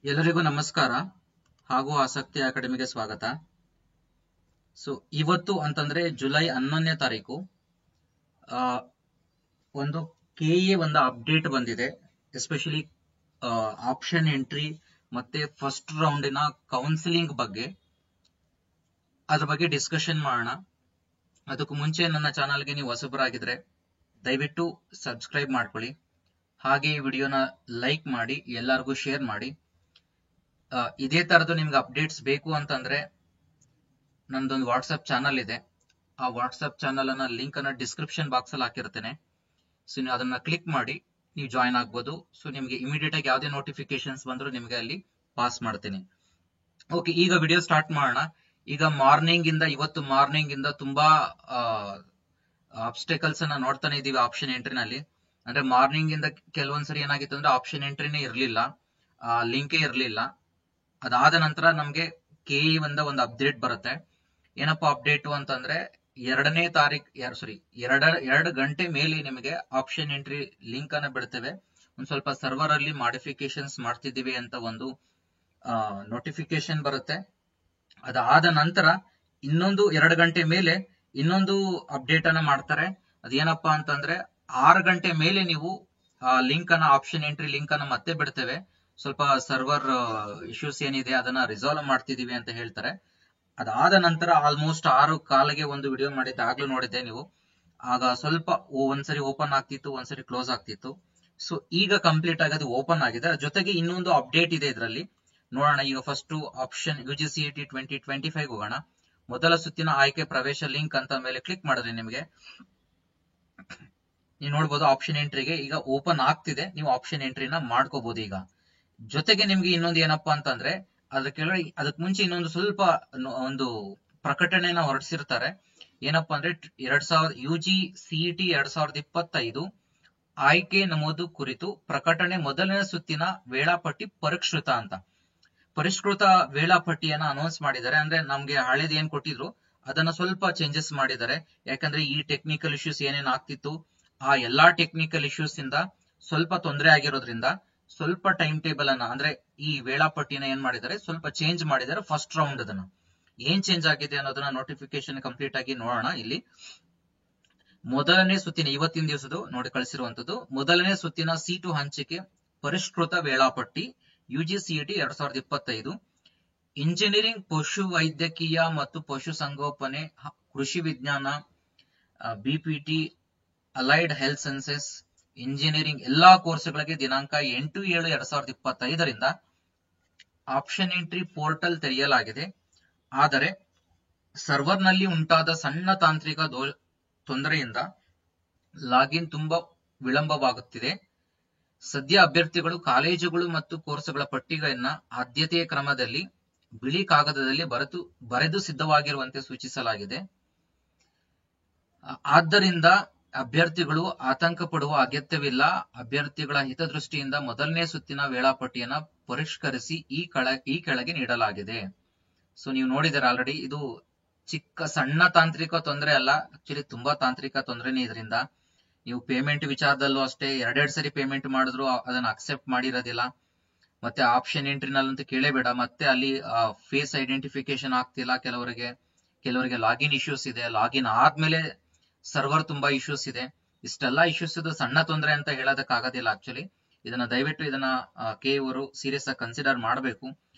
ಎಲ್ಲರಿಗೂ ನಮಸ್ಕಾರ ಹಾಗೂ ಆಸಕ್ತಿ ಅಕಾಡೆಮಿಗೆ ಸ್ವಾಗತ. ಸೊ ಇವತ್ತು ಅಂತಂದ್ರೆ ಜುಲೈ 11ನೇ ತಾರೀಕು ಒಂದು ಕೆಎ ಒಂದು ಅಪ್ಡೇಟ್ ಬಂದಿದೆ. ಎಸ್ಪೆಷಲಿ ಆಪ್ಷನ್ ಎಂಟ್ರಿ ಮತ್ತೆ ಫಸ್ಟ್ ರೌಂಡಿನ ಕೌನ್ಸಿಲಿಂಗ್ ಬಗ್ಗೆ, ಅದ್ರ ಬಗ್ಗೆ ಡಿಸ್ಕಷನ್ ಮಾಡೋಣ. ಅದಕ್ಕೂ ಮುಂಚೆ ನನ್ನ ಚಾನಲ್ಗೆ ನೀವು ಹೊಸಬರಾಗಿದ್ರೆ ದಯವಿಟ್ಟು ಸಬ್ಸ್ಕ್ರೈಬ್ ಮಾಡ್ಕೊಳ್ಳಿ, ಹಾಗೆ ಈ ವಿಡಿಯೋನ ಲೈಕ್ ಮಾಡಿ, ಎಲ್ಲರಿಗೂ ಶೇರ್ ಮಾಡಿ. ಇದೇ ತರದ್ದು ನಿಮ್ಗೆ ಅಪ್ಡೇಟ್ಸ್ ಬೇಕು ಅಂತಂದ್ರೆ ನಂದೊಂದು ವಾಟ್ಸ್ಆಪ್ ಚಾನಲ್ ಇದೆ. ಆ ವಾಟ್ಸ್ಆಪ್ ಚಾನಲ್ ಅನ್ನ ಲಿಂಕ್ ಅನ್ನ ಡಿಸ್ಕ್ರಿಪ್ಷನ್ ಬಾಕ್ಸ್ ಅಲ್ಲಿ ಹಾಕಿರ್ತೇನೆ. ಸೊ ನೀವು ಅದನ್ನ ಕ್ಲಿಕ್ ಮಾಡಿ ನೀವು ಜಾಯ್ನ್ ಆಗ್ಬೋದು. ಸೊ ನಿಮ್ಗೆ ಇಮಿಡಿಯೇಟ್ ಆಗಿ ಯಾವುದೇ ನೋಟಿಫಿಕೇಶನ್ಸ್ ಬಂದ್ರು ನಿಮ್ಗೆ ಅಲ್ಲಿ ಪಾಸ್ ಮಾಡ್ತೇನೆ. ಓಕೆ, ಈಗ ವಿಡಿಯೋ ಸ್ಟಾರ್ಟ್ ಮಾಡೋಣ. ಈಗ ಇವತ್ತು ಮಾರ್ನಿಂಗ್ ಇಂದ ತುಂಬಾ ಆಬ್ಸ್ಟೆಕಲ್ಸ್ ಅನ್ನ ನೋಡ್ತಾನೆ ಇದೀವಿ ಆಪ್ಷನ್ ಎಂಟ್ರಿನಲ್ಲಿ. ಅಂದ್ರೆ ಮಾರ್ನಿಂಗ್ ಇಂದ ಕೆಲವೊಂದ್ಸರಿ ಏನಾಗಿತ್ತು ಅಂದ್ರೆ ಆಪ್ಷನ್ ಎಂಟ್ರಿನೇ ಇರ್ಲಿಲ್ಲ, ಲಿಂಕೇ ಇರ್ಲಿಲ್ಲ. ಅದಾದ ನಂತರ ನಮ್ಗೆ ಕೆಇ ಒಂದು ಅಪ್ಡೇಟ್ ಬರುತ್ತೆ. ಏನಪ್ಪಾ ಅಪ್ಡೇಟ್ ಅಂತಂದ್ರೆ 2ನೇ ತಾರೀಕು ಎರಡು ಗಂಟೆ ಮೇಲೆ ನಿಮಗೆ ಆಪ್ಷನ್ ಎಂಟ್ರಿ ಲಿಂಕ್ ಅನ್ನ ಬಿಡ್ತೇವೆ. ಒಂದ್ ಸ್ವಲ್ಪ ಸರ್ವರ್ ಅಲ್ಲಿ ಮಾಡಿಫಿಕೇಶನ್ಸ್ ಮಾಡ್ತಿದ್ದೀವಿ ಅಂತ ಒಂದು ನೋಟಿಫಿಕೇಶನ್ ಬರುತ್ತೆ. ಅದಾದ ನಂತರ ಇನ್ನೊಂದು 2 ಗಂಟೆ ಮೇಲೆ ಇನ್ನೊಂದು ಅಪ್ಡೇಟ್ ಅನ್ನ ಮಾಡ್ತಾರೆ. ಅದೇನಪ್ಪಾ ಅಂತಂದ್ರೆ 6 ಗಂಟೆ ಮೇಲೆ ನೀವು ಲಿಂಕ್ ಅನ್ನ ಆಪ್ಷನ್ ಎಂಟ್ರಿ ಲಿಂಕ್ ಅನ್ನ ಮತ್ತೆ ಬಿಡ್ತೇವೆ. ಸ್ವಲ್ಪ ಸರ್ವರ್ ಇಶ್ಯೂಸ್ ಏನಿದೆ ಅದನ್ನ ರಿಸಾಲ್ವ್ ಮಾಡ್ತಿದೀವಿ ಅಂತ ಹೇಳ್ತಾರೆ. ಅದಾದ ನಂತರ ಆಲ್ಮೋಸ್ಟ್ 6:15ಗೆ ಒಂದು ವಿಡಿಯೋ ಮಾಡಿದ್ದೆ, ಆಗ್ಲೂ ನೋಡಿದ್ದೆ ನೀವು. ಆಗ ಸ್ವಲ್ಪ ಒಂದ್ಸರಿ ಓಪನ್ ಆಗ್ತಿತ್ತು, ಒಂದ್ಸರಿ ಕ್ಲೋಸ್ ಆಗ್ತಿತ್ತು. ಸೊ ಈಗ ಕಂಪ್ಲೀಟ್ ಆಗಿ ಅದು ಓಪನ್ ಆಗಿದೆ. ಜೊತೆಗೆ ಇನ್ನೊಂದು ಅಪ್ಡೇಟ್ ಇದೆ ಇದರಲ್ಲಿ, ನೋಡೋಣ. ಈಗ ಫಸ್ಟ್ ಆಪ್ಷನ್ UGCET 2025 ಹೋಗೋಣ. ಮೊದಲ ಸುತ್ತಿನ ಆಯ್ಕೆ ಪ್ರವೇಶ ಲಿಂಕ್ ಅಂತ ಮೇಲೆ ಕ್ಲಿಕ್ ಮಾಡಿದ್ರೆ ನಿಮಗೆ ನೀವು ನೋಡ್ಬೋದು ಆಪ್ಷನ್ ಎಂಟ್ರಿಗೆ ಈಗ ಓಪನ್ ಆಗ್ತಿದೆ. ನೀವು ಆಪ್ಷನ್ ಎಂಟ್ರಿನ ಮಾಡ್ಕೋಬಹುದು. ಈಗ ಜೊತೆಗೆ ನಿಮ್ಗೆ ಇನ್ನೊಂದು ಏನಪ್ಪಾ ಅಂತಂದ್ರೆ ಅದಕ್ಕೆ ಮುಂಚೆ ಇನ್ನೊಂದು ಸ್ವಲ್ಪ ಒಂದು ಪ್ರಕಟಣೆನ ಹೊರಡಿಸಿರ್ತಾರೆ. ಏನಪ್ಪಾ ಅಂದ್ರೆ UGCET 2025 ಆಯ್ಕೆ ನಮೂದು ಕುರಿತು ಪ್ರಕಟಣೆ, ಮೊದಲನೇ ಸುತ್ತಿನ ವೇಳಾಪಟ್ಟಿ ಪರಿಷ್ಕೃತ ವೇಳಾಪಟ್ಟಿಯನ್ನ ಅನೌನ್ಸ್ ಮಾಡಿದ್ದಾರೆ. ಅಂದ್ರೆ ನಮ್ಗೆ ಹಳೇದ್ ಏನ್ ಕೊಟ್ಟಿದ್ರು ಅದನ್ನ ಸ್ವಲ್ಪ ಚೇಂಜಸ್ ಮಾಡಿದ್ದಾರೆ. ಯಾಕಂದ್ರೆ ಈ ಟೆಕ್ನಿಕಲ್ ಇಶ್ಯೂಸ್ ಏನೇನ್ ಆಗ್ತಿತ್ತು ಆ ಎಲ್ಲಾ ಟೆಕ್ನಿಕಲ್ ಇಶ್ಯೂಸ್ ಇಂದ ಸ್ವಲ್ಪ ತೊಂದರೆ ಆಗಿರೋದ್ರಿಂದ ಸ್ವಲ್ಪ ಟೈಮ್ ಟೇಬಲ್ ಅನ್ನ, ಅಂದ್ರೆ ಈ ವೇಳಾಪಟ್ಟಿನ ಏನ್ ಮಾಡಿದ್ದಾರೆ ಸ್ವಲ್ಪ ಚೇಂಜ್ ಮಾಡಿದ್ದಾರೆ. ಫಸ್ಟ್ ರೌಂಡ್ ಅದನ್ನ ಏನ್ ಚೇಂಜ್ ಆಗಿದೆ ಅನ್ನೋದನ್ನ ನೋಟಿಫಿಕೇಶನ್ ಕಂಪ್ಲೀಟ್ ಆಗಿ ನೋಡೋಣ. ಇಲ್ಲಿ ಮೊದಲನೇ ಸುತ್ತಿನ ಇವತ್ತಿನ ದಿವಸದ ನೋಡಿ ಕಳಿಸಿರುವಂತದ್ದು, ಮೊದಲನೇ ಸುತ್ತಿನ ಸೀಟು ಹಂಚಿಕೆ ಪರಿಷ್ಕೃತ ವೇಳಾಪಟ್ಟಿ UGCET 2025 ಇಂಜಿನಿಯರಿಂಗ್, ಪಶು ವೈದ್ಯಕೀಯ ಮತ್ತು ಪಶು ಸಂಗೋಪನೆ, ಕೃಷಿ ವಿಜ್ಞಾನ, BPT, allied health sciences, engineering ಎಲ್ಲಾ ಕೋರ್ಸ್ಗಳಿಗೆ ದಿನಾಂಕ 8/7/2025 ಆಪ್ಷನ್ ಎಂಟ್ರಿ ಪೋರ್ಟಲ್ ತೆರೆಯಲಾಗಿದೆ. ಆದರೆ ಸರ್ವರ್ ನಲ್ಲಿ ಉಂಟಾದ ಸಣ್ಣ ತಾಂತ್ರಿಕ ತೊಂದರೆಯಿಂದ ಲಾಗಿನ್ ತುಂಬಾ ವಿಳಂಬವಾಗುತ್ತಿದೆ. ಸದ್ಯ ಅಭ್ಯರ್ಥಿಗಳು ಕಾಲೇಜುಗಳು ಮತ್ತು ಕೋರ್ಸ್ಗಳ ಪಟ್ಟಿಗಳನ್ನ ಆದ್ಯತೆಯ ಕ್ರಮದಲ್ಲಿ ಬಿಳಿ ಕಾಗದದಲ್ಲಿ ಬರೆದು ಸಿದ್ಧವಾಗಿರುವಂತೆ ಸೂಚಿಸಲಾಗಿದೆ. ಆದ್ದರಿಂದ ಅಭ್ಯರ್ಥಿಗಳು ಆತಂಕ ಪಡುವ ಅಗತ್ಯವಿಲ್ಲ. ಅಭ್ಯರ್ಥಿಗಳ ಹಿತದೃಷ್ಟಿಯಿಂದ ಮೊದಲನೇ ಸುತ್ತಿನ ವೇಳಾಪಟ್ಟಿಯನ್ನ ಪರಿಷ್ಕರಿಸಿ ಈ ಕೆಳಗೆ ನೀಡಲಾಗಿದೆ. ಸೊ ನೀವು ನೋಡಿದರೆ ಆಲ್ರೆಡಿ ಇದು ಚಿಕ್ಕ ಸಣ್ಣ ತಾಂತ್ರಿಕ ತೊಂದರೆ ಅಲ್ಲ, ಆಕ್ಚುಲಿ ತುಂಬಾ ತಾಂತ್ರಿಕ ತೊಂದರೆನೇ. ಇದರಿಂದ ನೀವು ಪೇಮೆಂಟ್ ವಿಚಾರದಲ್ಲೂ ಅಷ್ಟೇ 2 ಸರಿ ಪೇಮೆಂಟ್ ಮಾಡಿದ್ರು ಅದನ್ನ ಅಕ್ಸೆಪ್ಟ್ ಮಾಡಿರೋದಿಲ್ಲ. ಮತ್ತೆ ಆಪ್ಷನ್ ಎಂಟ್ರಿನಲ್ಲಂತೂ ಕೇಳೇಬೇಡ. ಮತ್ತೆ ಅಲ್ಲಿ ಫೇಸ್ ಐಡೆಂಟಿಫಿಕೇಶನ್ ಆಗ್ತಿಲ್ಲ ಕೆಲವರಿಗೆ ಲಾಗಿನ್ ಇಶ್ಯೂಸ್ ಇದೆ. ಲಾಗಿನ್ ಆದ್ಮೇಲೆ ಸರ್ವರ್ ತುಂಬಾ ಇಶ್ಯೂಸ್ ಇದೆ. ಇಷ್ಟೆಲ್ಲಾ ಇಶ್ಯೂಸ್ ಇದು ಸಣ್ಣ ತೊಂದರೆ ಅಂತ ಹೇಳೋದಕ್ ಆಗೋದಿಲ್ಲ. ಆಕ್ಚುಲಿ ದಯವಿಟ್ಟು ಇದನ್ನ ಕೆ ಅವರು ಸೀರಿಯಸ್ ಆಗಿ ಕನ್ಸಿಡರ್ ಮಾಡಬೇಕು.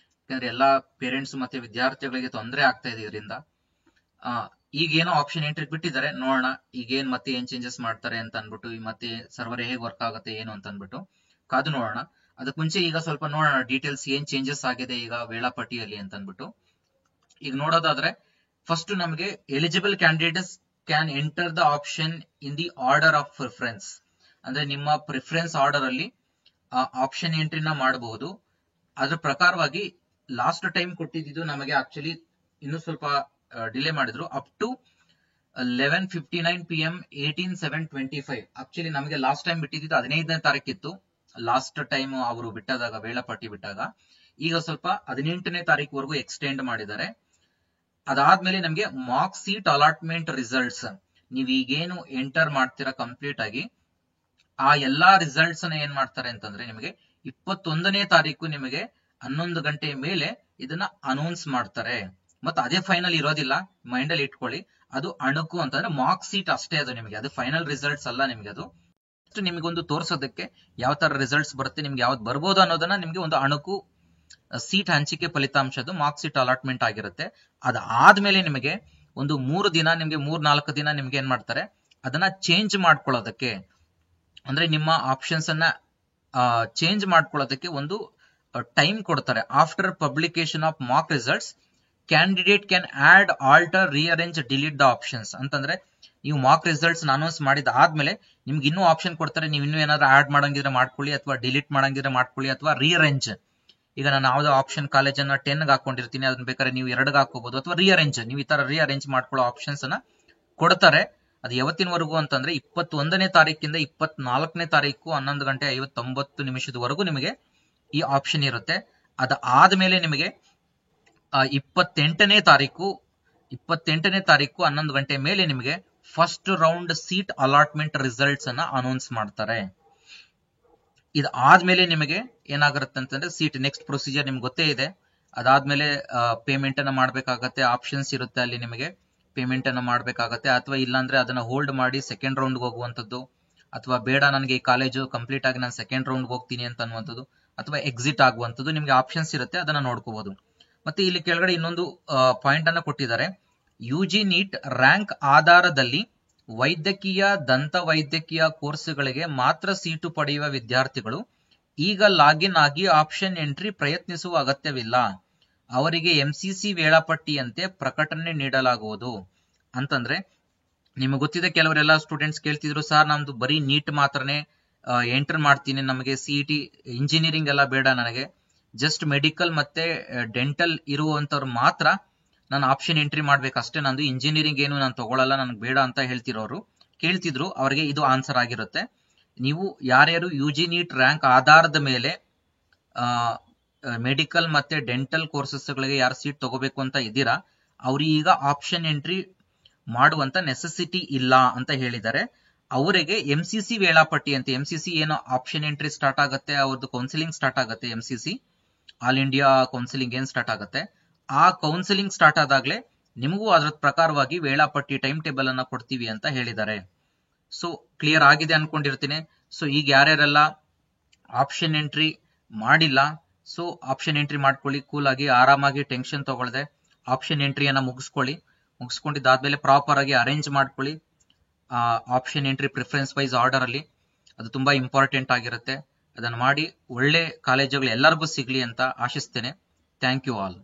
ಯಾಕಂದ್ರೆ ಎಲ್ಲಾ ಪೇರೆಂಟ್ಸ್ ಮತ್ತೆ ವಿದ್ಯಾರ್ಥಿಗಳಿಗೆ ತೊಂದರೆ ಆಗ್ತಾ ಇದೆ ಇದರಿಂದ. ಈಗೇನೋ ಆಪ್ಷನ್ ಎಂಟ್ರಿ ಬಿಟ್ಟಿದ್ದಾರೆ, ನೋಡೋಣ ಈಗೇನ್ ಮತ್ತೆ ಏನ್ ಚೇಂಜಸ್ ಮಾಡ್ತಾರೆ ಅಂತ ಅನ್ಬಿಟ್ಟು, ಮತ್ತೆ ಸರ್ವರ್ ಹೇಗೆ ವರ್ಕ್ ಆಗುತ್ತೆ ಏನು ಅಂತ ಅನ್ಬಿಟ್ಟು ಕಾದು ನೋಡೋಣ. ಅದಕ್ಕೆ ಮುಂಚೆ ಈಗ ಸ್ವಲ್ಪ ನೋಡೋಣ ಡೀಟೇಲ್ಸ್ ಏನ್ ಚೇಂಜಸ್ ಆಗಿದೆ ಈಗ ವೇಳಾಪಟ್ಟಿಯಲ್ಲಿ ಅಂತ ಅನ್ಬಿಟ್ಟು. ಈಗ ನೋಡೋದಾದ್ರೆ ಫಸ್ಟ್ ನಮಗೆ eligible candidates can enter the option in the order of preference. ಅಂದ್ರೆ ನಿಮ್ಮ ಪ್ರಿಫರೆನ್ಸ್ ಆರ್ಡರ್ ಅಲ್ಲಿ ಆಪ್ಷನ್ ಎಂಟ್ರಿನ ಮಾಡಬಹುದು. ಅದ್ರ ಪ್ರಕಾರವಾಗಿ ಲಾಸ್ಟ್ ಟೈಮ್ ಕೊಟ್ಟಿದ್ದು ನಮಗೆ ಆಕ್ಚುಲಿ ಇನ್ನು ಸ್ವಲ್ಪ ಡಿಲೇ ಮಾಡಿದ್ರು. Up to 11:59 PM 18/7/25. ಆಕ್ಚುಲಿ ನಮಗೆ ಲಾಸ್ಟ್ ಟೈಮ್ ಬಿಟ್ಟಿದ್ದು 15ನೇ ತಾರೀಕಿತ್ತು. ಲಾಸ್ಟ್ ಟೈಮ್ ಅವರು ಬಿಟ್ಟದಾಗ ವೇಳಾಪಟ್ಟಿ ಬಿಟ್ಟಾಗ ಈಗ ಸ್ವಲ್ಪ 18ನೇ ತಾರೀಕುವರೆಗೂ ಎಕ್ಸ್ಟೆಂಡ್ ಮಾಡಿದ್ದಾರೆ. ಅದಾದ್ಮೇಲೆ ನಮಗೆ ಮಾರ್ಕ್ ಸೀಟ್ ಅಲಾಟ್ಮೆಂಟ್ ರಿಸಲ್ಟ್ಸ್, ನೀವ್ ಈಗೇನು ಎಂಟರ್ ಮಾಡ್ತೀರಾ ಕಂಪ್ಲೀಟ್ ಆಗಿ ಆ ಎಲ್ಲಾ ರಿಸಲ್ಟ್ಸ್ ಏನ್ ಮಾಡ್ತಾರೆ ಅಂತಂದ್ರೆ ನಿಮಗೆ 21ನೇ ತಾರೀಕು ನಿಮಗೆ 11 ಗಂಟೆ ಮೇಲೆ ಇದನ್ನ ಅನೌನ್ಸ್ ಮಾಡ್ತಾರೆ. ಮತ್ತೆ ಅದೇ ಫೈನಲ್ ಇರೋದಿಲ್ಲ, ಮೈಂಡ್ ಅಲ್ಲಿ ಇಟ್ಕೊಳ್ಳಿ. ಅದು ಅಣುಕು ಅಂತಂದ್ರೆ ಮಾರ್ಕ್ ಸೀಟ್ ಅಷ್ಟೇ, ಅದು ನಿಮಗೆ ಅದು ಫೈನಲ್ ರಿಸಲ್ಟ್ಸ್ ಅಲ್ಲ. ನಿಮಗೆ ಅದು ನಿಮಗೊಂದು ತೋರ್ಸೋದಕ್ಕೆ ಯಾವ ತರ ರಿಸಲ್ಟ್ಸ್ ಬರುತ್ತೆ, ನಿಮ್ಗೆ ಯಾವ್ದು ಬರ್ಬೋದು ಅನ್ನೋದನ್ನ ನಿಮ್ಗೆ ಒಂದು ಅಣುಕು ಸೀಟ್ ಹಂಚಿಕೆ ಫಲಿತಾಂಶದ್ದು ಮಾರ್ಕ್ ಸೀಟ್ ಅಲಾಟ್ಮೆಂಟ್ ಆಗಿರುತ್ತೆ. ಅದಾದ್ಮೇಲೆ ನಿಮಗೆ ಒಂದು 3 ದಿನ, ನಿಮ್ಗೆ 3-4 ದಿನ ನಿಮ್ಗೆ ಏನ್ ಮಾಡ್ತಾರೆ, ಅದನ್ನ ಚೇಂಜ್ ಮಾಡ್ಕೊಳ್ಳೋದಕ್ಕೆ, ಅಂದ್ರೆ ನಿಮ್ಮ ಆಪ್ಷನ್ಸ್ ಅನ್ನ ಚೇಂಜ್ ಮಾಡ್ಕೊಳ್ಳೋದಕ್ಕೆ ಒಂದು ಟೈಮ್ ಕೊಡ್ತಾರೆ. After publication of mark results candidate can add, alter, rearrange, delete the options ಅಂತಂದ್ರೆ ನೀವು ಮಾರ್ಕ್ ರಿಸಲ್ಟ್ಸ್ ಅನೌನ್ಸ್ ಮಾಡಿದ ಆದ್ಮೇಲೆ ನಿಮ್ಗೆ ಇನ್ನೂ ಆಪ್ಷನ್ ಕೊಡ್ತಾರೆ. ನೀವು ಇನ್ನೂ ಏನಾದ್ರು ಆಡ್ ಮಾಡಂಗಿದ್ರೆ ಮಾಡ್ಕೊಳ್ಳಿ, ಅಥವಾ ಡಿಲೀಟ್ ಮಾಡಂಗಿದ್ರೆ ಮಾಡ್ಕೊಳ್ಳಿ, ಅಥವಾ ರಿಅರೇಂಜ್. ಈಗ ನಾನು ಯಾವ್ದೋ ಆಪ್ಷನ್ ಕಾಲೇಜನ್ನ 10 ಹಾಕೊಂಡಿರ್ತೀನಿ, ಅದನ್ನ ಬೇಕಾದ್ರೆ ನೀವು 2 ಹಾಕೋಬಹುದು, ಅಥವಾ ರಿಅರೇಂಜ್, ನೀವು ಈ ತರ ರಿಅರೇಂಜ್ ಮಾಡ್ಕೊಳ್ಳೋ ಆಪ್ಷನ್ಸ್ ಅನ್ನ ಕೊಡ್ತಾರೆ. ಅದು ಯಾವತ್ತಿನವರೆಗೂ ಅಂತಂದ್ರೆ 21ನೇ ತಾರೀಕಿಂದ 24ನೇ ತಾರೀಕು 11 ಗಂಟೆ 59 ನಿಮಿಷದವರೆಗೂ ನಿಮಗೆ ಈ ಆಪ್ಷನ್ ಇರುತ್ತೆ. ಅದಾದ್ಮೇಲೆ ನಿಮಗೆ 28ನೇ ತಾರೀಕು 11 ಗಂಟೆ ಮೇಲೆ ನಿಮಗೆ first round seat allotment results ಅನ್ನ ಅನೌನ್ಸ್ ಮಾಡ್ತಾರೆ. ಇದಾದ್ಮೇಲೆ ನಿಮಗೆ ಏನಾಗುತ್ತೆ ಅಂತಂದ್ರೆ ಸೀಟ್ ನೆಕ್ಸ್ಟ್ ಪ್ರೊಸೀಜರ್ ನಿಮ್ಗೆ ಗೊತ್ತೇ ಇದೆ. ಅದಾದ್ಮೇಲೆ ಪೇಮೆಂಟ್ ಅನ್ನ ಮಾಡ್ಬೇಕಾಗತ್ತೆ, ಆಪ್ಷನ್ಸ್ ಇರುತ್ತೆ ಅಲ್ಲಿ, ನಿಮಗೆ ಪೇಮೆಂಟ್ ಅನ್ನ ಮಾಡ್ಬೇಕಾಗತ್ತೆ. ಅಥವಾ ಇಲ್ಲಾಂದ್ರೆ ಅದನ್ನ ಹೋಲ್ಡ್ ಮಾಡಿ ಸೆಕೆಂಡ್ ರೌಂಡ್ ಹೋಗುವಂತದ್ದು, ಅಥವಾ ಬೇಡ ನನಗೆ ಈ ಕಾಲೇಜು ಕಂಪ್ಲೀಟ್ ಆಗಿ ನಾನು ಸೆಕೆಂಡ್ ರೌಂಡ್ ಹೋಗ್ತೀನಿ ಅಂತ ಅನ್ನುವಂಥದ್ದು, ಅಥವಾ ಎಕ್ಸಿಟ್ ಆಗುವಂಥದ್ದು, ನಿಮ್ಗೆ ಆಪ್ಷನ್ಸ್ ಇರುತ್ತೆ, ಅದನ್ನ ನೋಡ್ಕೋಬಹುದು. ಮತ್ತೆ ಇಲ್ಲಿ ಕೆಳಗಡೆ ಇನ್ನೊಂದು ಪಾಯಿಂಟ್ ಅನ್ನ ಕೊಟ್ಟಿದ್ದಾರೆ. ಯುಜಿ ನೀಟ್ ರ್ಯಾಂಕ್ ಆಧಾರದಲ್ಲಿ ವೈದ್ಯಕೀಯ, ದಂತ ವೈದ್ಯಕೀಯ ಕೋರ್ಸ್ಗಳಿಗೆ ಮಾತ್ರ ಸೀಟು ಪಡೆಯುವ ವಿದ್ಯಾರ್ಥಿಗಳು ಈಗ ಲಾಗಿನ್ ಆಗಿ ಆಪ್ಷನ್ ಎಂಟ್ರಿ ಪ್ರಯತ್ನಿಸುವ ಅಗತ್ಯವಿಲ್ಲ. ಅವರಿಗೆ ಎಂಸಿಸಿ ವೇಳಾಪಟ್ಟಿಯಂತೆ ಪ್ರಕಟಣೆ ನೀಡಲಾಗುವುದು. ಅಂತಂದ್ರೆ ನಿಮಗೆ ಗೊತ್ತಿದೆ, ಕೆಲವರೆಲ್ಲ ಸ್ಟೂಡೆಂಟ್ಸ್ ಕೇಳ್ತಿದ್ರು, ಸರ್ ನಮ್ದು ಬರೀ ನೀಟ್ ಮಾತ್ರನೇ ಎಂಟರ್ ಮಾಡ್ತೀನಿ, ನಮಗೆ ಸಿಇಟಿ ಇಂಜಿನಿಯರಿಂಗ್ ಎಲ್ಲ ಬೇಡ, ನನಗೆ ಜಸ್ಟ್ ಮೆಡಿಕಲ್ ಮತ್ತೆ ಡೆಂಟಲ್ ಇರುವಂತವ್ರು ಮಾತ್ರ ನಾನು ಆಪ್ಷನ್ ಎಂಟ್ರಿ ಮಾಡ್ಬೇಕಷ್ಟೇ, ನಂದು ಇಂಜಿನಿಯರಿಂಗ್ ಏನು ನಾನು ತಗೊಳ್ಳಲ್ಲ, ನನಗೆ ಬೇಡ ಅಂತ ಕೇಳ್ತಿದ್ರು. ಅವರಿಗೆ ಇದು ಆನ್ಸರ್ ಆಗಿರುತ್ತೆ. ನೀವು ಯಾರ್ಯಾರು ಯುಜಿ ನೀಟ್ ರ್ಯಾಂಕ್ ಆಧಾರದ ಮೇಲೆ ಮೆಡಿಕಲ್ ಮತ್ತೆ ಡೆಂಟಲ್ ಕೋರ್ಸಸ್ ಗಳಿಗೆ ಯಾರು ಸೀಟ್ ತಗೋಬೇಕು ಅಂತ ಇದ್ದೀರಾ, ಅವ್ರಿಗೆ ಈಗ ಆಪ್ಷನ್ ಎಂಟ್ರಿ ಮಾಡುವಂತ ನೆಸೆಸಿಟಿ ಇಲ್ಲ ಅಂತ ಹೇಳಿದ್ದಾರೆ. ಅವರಿಗೆ ಎಂಸಿಸಿ ವೇಳಾಪಟ್ಟಿ ಅಂತ, ಎಂಸಿಸಿ ಏನೋ ಆಪ್ಷನ್ ಎಂಟ್ರಿ ಸ್ಟಾರ್ಟ್ ಆಗುತ್ತೆ, ಅವ್ರದ್ದು ಕೌನ್ಸಿಲಿಂಗ್ ಸ್ಟಾರ್ಟ್ ಆಗುತ್ತೆ, ಎಂಸಿಸಿ ಆಲ್ ಇಂಡಿಯಾ ಕೌನ್ಸಿಲಿಂಗ್ ಏನ್ ಸ್ಟಾರ್ಟ್ ಆಗುತ್ತೆ, ಆ ಕೌನ್ಸಿಲಿಂಗ್ ಸ್ಟಾರ್ಟ್ ಆದಾಗ್ಲೇ ನಿಮಗೂ ಅದರ ಪ್ರಕಾರವಾಗಿ ವೇಳಾಪಟ್ಟಿ ಟೈಮ್ ಟೇಬಲ್ ಅನ್ನ ಕೊಡ್ತೀವಿ ಅಂತ ಹೇಳಿದ್ದಾರೆ. ಸೊ ಕ್ಲಿಯರ್ ಆಗಿದೆ ಅನ್ಕೊಂಡಿರ್ತೀನಿ. ಸೊ ಈಗ ಯಾರ್ಯಾರೆಲ್ಲ ಆಪ್ಷನ್ ಎಂಟ್ರಿ ಮಾಡಿಲ್ಲ, ಸೊ ಆಪ್ಷನ್ ಎಂಟ್ರಿ ಮಾಡ್ಕೊಳ್ಳಿ, ಕೂಲ್ ಆಗಿ ಆರಾಮಾಗಿ ಟೆನ್ಷನ್ ತಗೊಳ್ದೆ ಆಪ್ಷನ್ ಎಂಟ್ರಿಯನ್ನ ಮುಗಿಸ್ಕೊಂಡಿದ್ದಾದ್ಮೇಲೆ ಪ್ರಾಪರ್ ಆಗಿ ಅರೇಂಜ್ ಮಾಡ್ಕೊಳ್ಳಿ option entry preference wise order ಅಲ್ಲಿ. ಅದು ತುಂಬಾ ಇಂಪಾರ್ಟೆಂಟ್ ಆಗಿರುತ್ತೆ. ಅದನ್ನ ಮಾಡಿ ಒಳ್ಳೆ ಕಾಲೇಜುಗಳು ಎಲ್ಲರಿಗೂ ಸಿಗ್ಲಿ ಅಂತ ಆಶಿಸ್ತೇನೆ. Thank you all.